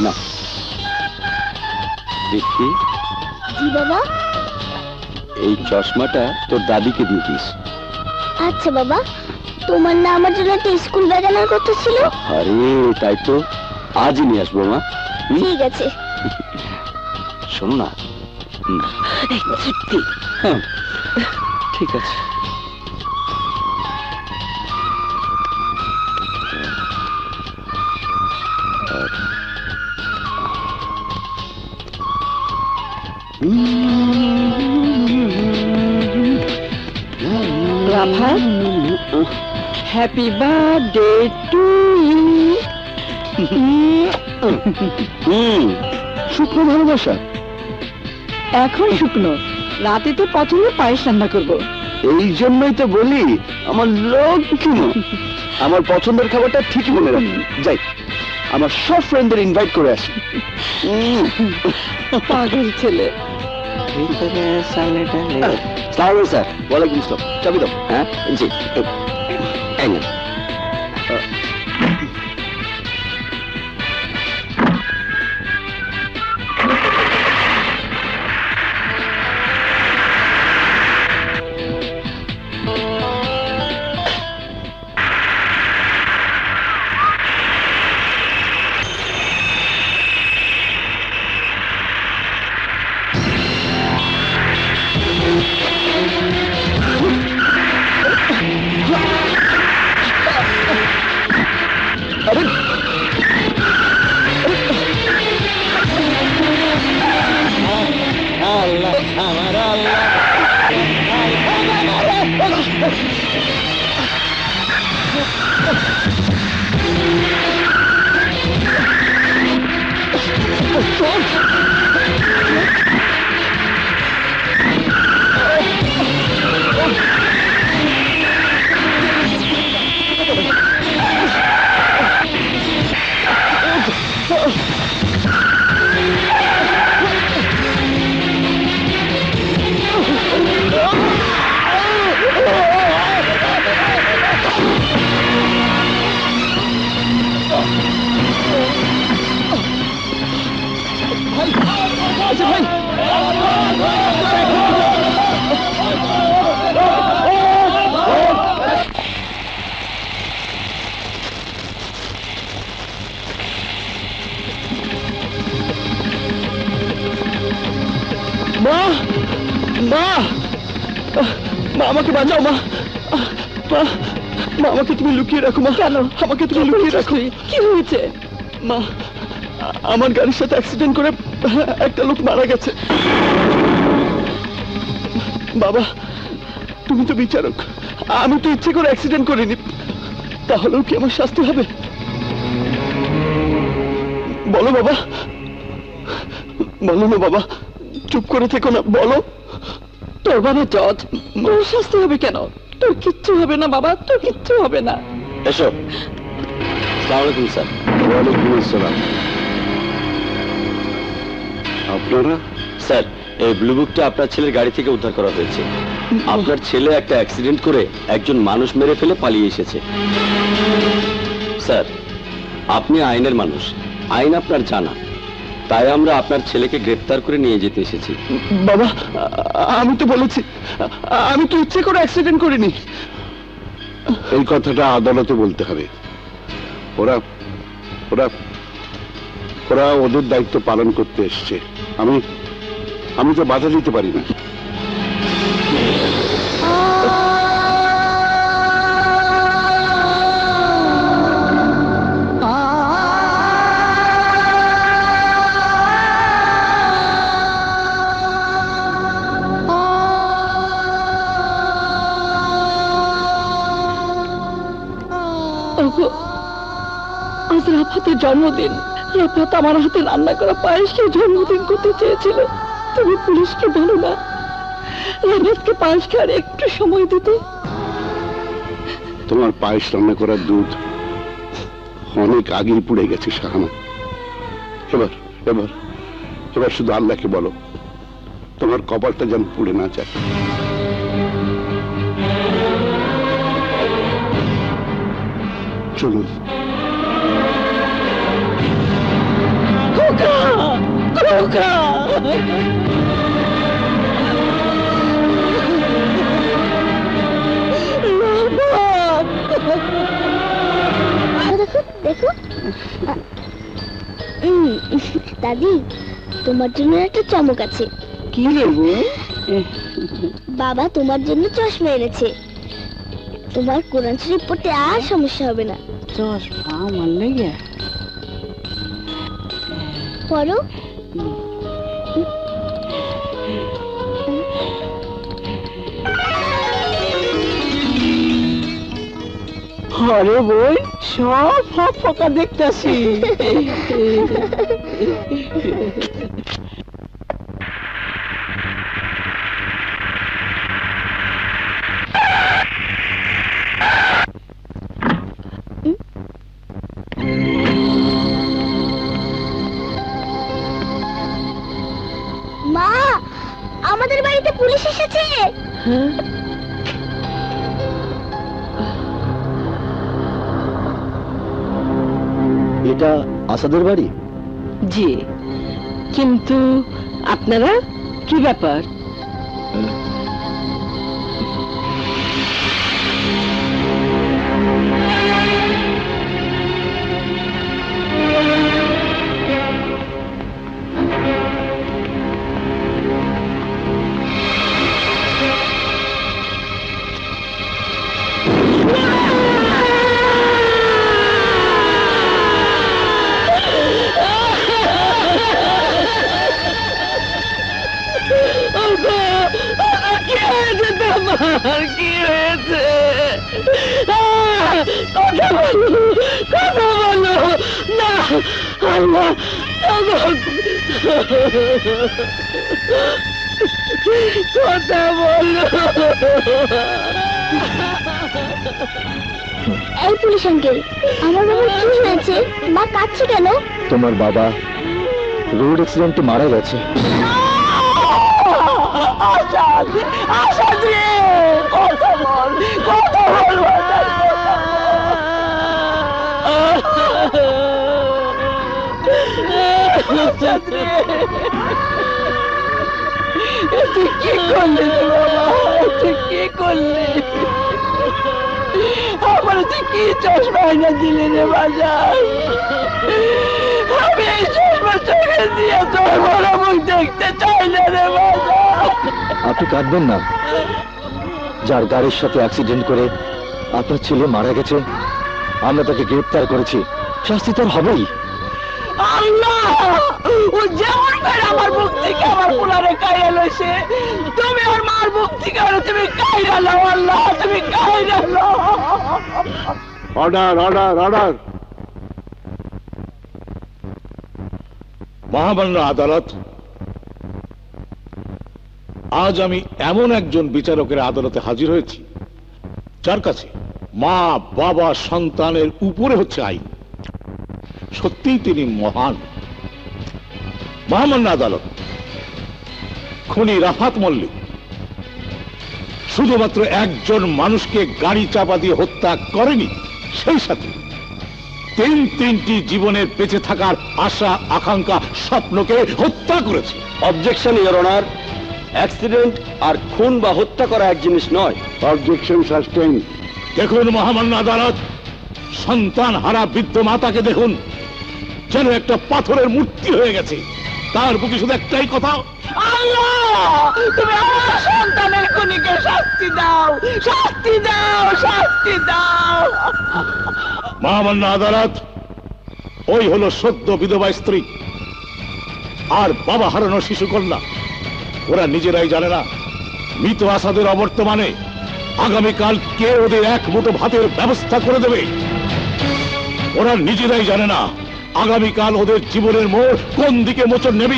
না দেখি, জি বাবা। এই চশমাটা তোর দাদিকে দিয়ে দিস। আচ্ছা বাবা, তোমার না আমার জন্য একটা স্কুল ব্যাগ আনার কথা ছিল। আরে তাই তো, আজই নিয়ে আসবো মা। ঠিক আছে। শোনো না। হ্যাঁ ঠিক আছে। Rava, happy birthday to you. শুকনো ভালোবাসা এখন শুকনো, রাতে তো পছন্দের পায়েস রান্না করবো। এই জন্যই তো বলি আমার লক্ষ্মী মা আমার পছন্দের খাবারটা ঠিকই মনে রাখি। যাই আমার সব ফ্রেন্ডদের ইনভাইট করে আসি। পাগল ছেলে। স্যার ওয়ালাইকুম আসসালাম, চাবি দাও। হ্যাঁ জি, এই নিন। মা মা মা আমাকে বাঁচাও মা। মা মা আমাকে তুমি লুকিয়ে রাখো মা। কেন? আমাকে তুমি লুকিয়ে রাখো। কি হয়েছে? মা আমার গাড়ির সাথে অ্যাক্সিডেন্ট করে একটা লোক মারা গেছে। বাবা তুমি তো বিচারক, আমি তো ইচ্ছে করে অ্যাক্সিডেন্ট করিনি, তাহলেও কি আমার শাস্তি হবে? বলো বাবা, বলো না বাবা, চুপ করে থেকো না, বলো। তোর বাবা জজ, তোর শাস্তি হবে কেন? তোর কিচ্ছু হবে না বাবা, তোর কিচ্ছু হবে না। এসো। আসসালামু আলাইকুম স্যার। ওয়ালাইকুম আসসালাম। আপনারা? স্যার এই ব্লু বুকটা আপনার ছেলের গাড়ি থেকে উদ্ধার করা হয়েছে। আপনার ছেলে একটা অ্যাক্সিডেন্ট করে একজন মানুষ মেরে ফেলে পালিয়ে এসেছে। স্যার আপনি আইনের মানুষ, আইন আপনার জানা, তাই আমরা আপনার ছেলেকে গ্রেফতার করে নিয়ে যেতে এসেছি। বাবা আমি তো বলেছি আমি তো ইচ্ছে করে অ্যাক্সিডেন্ট করিনি। এই কথাটা আদালতে বলতে হবে। ওরা ওরা ওরা ওদের দায়িত্ব পালন করতে এসছে, আমি তো বাধা দিতে পারি না। আজ রাফাতের জন্মদিন। রাফাত আমার হাতে রান্না করা পায়েসে জন্মদিন করতে চেয়েছিল। তুমি পুলিশকে বলো না রাফাতকে পায়েস খাওয়ার একটু সময় দিতে। তোমার পায়েস রান্না করার দুধ অনেক আগেই পুড়ে গেছে শাহানা। এবার এবার এবার শুধু আল্লাহকে বলো তোমার কপালটা যেন পুড়ে না যায়। চলুন। খোকা দেখো দেখো দাদি, তোমার জন্য একটা চমক আছে। কি রে বোন? বাবা তোমার জন্য চশমা এনেছে। তোমার কোরআন শরীফ পড়তে আর সমস্যা হবে না। চশমা আমার লেগে? পড়ো। আরে বই, সব ফাঁকা দেখতেছি। মা, আমাদের বাড়িতে পুলিশ এসেছে। এটা আসাদের বাড়ি? জি, কিন্তু আপনারা কি ব্যাপার? আমার কি হয়েছে? কথা বলো, কথা বলো না। আল্লাহ, কথা বলো। এই পুলিশ আঙ্কেল, আমার বাবার কি হয়েছে? মা কাঁদছে কেন? তোমার বাবা রোড অ্যাক্সিডেন্টে মারা গেছে। আসাদ, আসাদ রে, কথা বল, কথা বল। আসাদ রে, তুই কি করলি রে বাবা? তুই কি করলি? আমার তুই কি চশমা এনে দিলি রে বাজার? আমি এই চশমা চোখে দিয়ে তোর বড় মুখ দেখতে চাই না রে বাজার। আপনি কাঁদবেন না। যার গাড়ির সাথে অ্যাক্সিডেন্ট করে আপনার ছেলে মারা গেছে, আমরা তাকে গ্রেফতার করেছি, শাস্তি তার হবেই। আল্লাহ, ও যেমন করে আমার মুখ থেকে আমার পোলারে কাইরা লইছে, তুমি ওর মার মুখ থেকে তুমি কাইরা লও। আল্লাহ, তুমি কাইরা লও। Order, order, order. মহামান্য আদালত, আজ আমি এমন একজন বিচারকের আদালতে হাজির হয়েছি যার কাছে মা, বাবা, সন্তানের উপরে হচ্ছে আইন। সত্যিই তিনি মহান। মহামান্য আদালত, খুনি রাফাত মল্লিক শুধুমাত্র একজন মানুষকে গাড়ি চাপা দিয়ে হত্যা করেনি, সেই সাথে তিনটি জীবনের বেঁচে থাকার আশা, আকাঙ্ক্ষা, স্বপ্নকে হত্যা করেছে। অবজেকশন ইওর অনার, অ্যাক্সিডেন্ট আর খুন বা হত্যা করা এক জিনিস নয়। Objection sustain. দেখুন মহামান্য আদালত, সন্তান হারা বৃদ্ধ মাতাকে দেখুন, যেন একটা পাথরের মূর্তি হয়ে গেছে। তার বুকে শুধু একটাই কথা, আল্লাহ, তুমি আমার সন্তানের খুনিকে শাস্তি দাও, শাস্তি দাও, শাস্তি দাও। মহামান্য আদালত, ওই হলো সদ্য বিধবা স্ত্রী আর বাবা হারানো শিশু কন্যা। ওরা নিজেরাই জানে না মৃত আসাদের অবর্তমানে আগামীকাল কে ওদের এক মুঠো ভাতের ব্যবস্থা করে দেবে। ওরা নিজেরাই জানে না আগামীকাল ওদের জীবনের মোড় কোন দিকে মোচড় নেবে।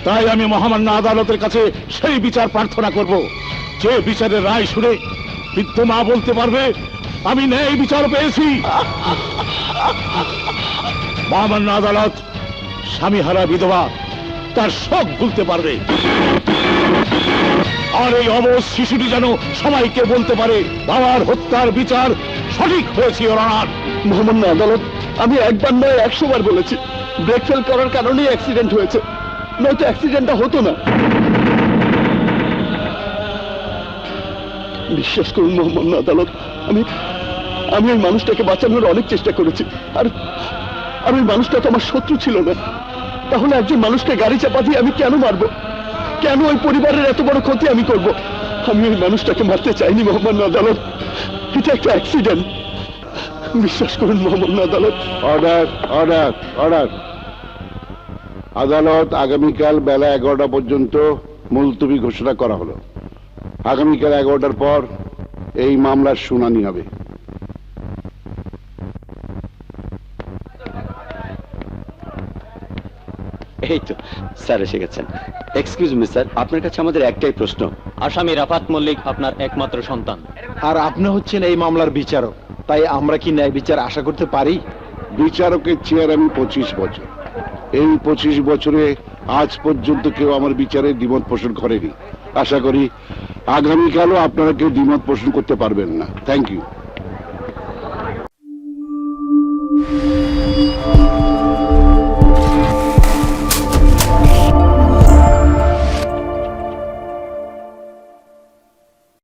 তাই আমি মহামান্য আদালতের কাছে সেই বিচার প্রার্থনা করব, যে বিচারের রায় শুনে বৃদ্ধ মা বলতে পারবে আমি ন্যায় বিচার পেয়েছি। মহামান্য আদালত, স্বামীহারা বিধবা তার শোক ভুলতে পারবে, আর এই অবশ শিশুটি যেন সবাইকে বলতে পারে বাবার হত্যার বিচার সঠিক হয়েছে। ওর অনার, মহামান্য আদালত, আমি একবার নয় 100 বার বলেছি ব্রেক ফেল করার কারণেই অ্যাক্সিডেন্ট হয়েছে, নয়তো অ্যাক্সিডেন্টটা হতো না। বিশ্বাস করুন মহামান্য আদালত, আমি ওই মানুষটাকে বাঁচানোর অনেক চেষ্টা করেছি, আর ওই মানুষটা তো আমার শত্রু ছিল না। তাহলে একজন মানুষকে গাড়ি চাপা দিয়ে আমি কেন মারবো? কেন ওই পরিবারের এত বড় ক্ষতি আমি করব? আমি ওই মানুষটাকে মারতে চাইনি মহামান্য আদালত, এটা একটা অ্যাক্সিডেন্ট। বিশ্বাস করুন মহামান্য আদালত। Order order order. আদালত আগামীকাল বেলা 11টা পর্যন্ত মুলতবি ঘোষণা করা হলো। আগামীকাল 11টার পর এই মামলার শুনানি হবে। এই তো স্যার এসে গেছেন। এক্সকিউজ মি স্যার, আপনার কাছে আমাদের একটাই প্রশ্ন। আসামি রাফাত মল্লিক আপনার একমাত্র সন্তান, আর আপনি হচ্ছেন এই মামলার বিচারক, তাই আমরা কি ন্যায় বিচার আশা করতে পারি? বিচারকের চেয়ার আমি 25 বছর। এই 25 বছরে আজ পর্যন্ত কেউ আমার বিচারে দ্বিমত পোষণ করেনি। আশা করি আগামীকালও আপনারা কেউ দ্বিমত পোষণ করতে পারবেন না। Thank you.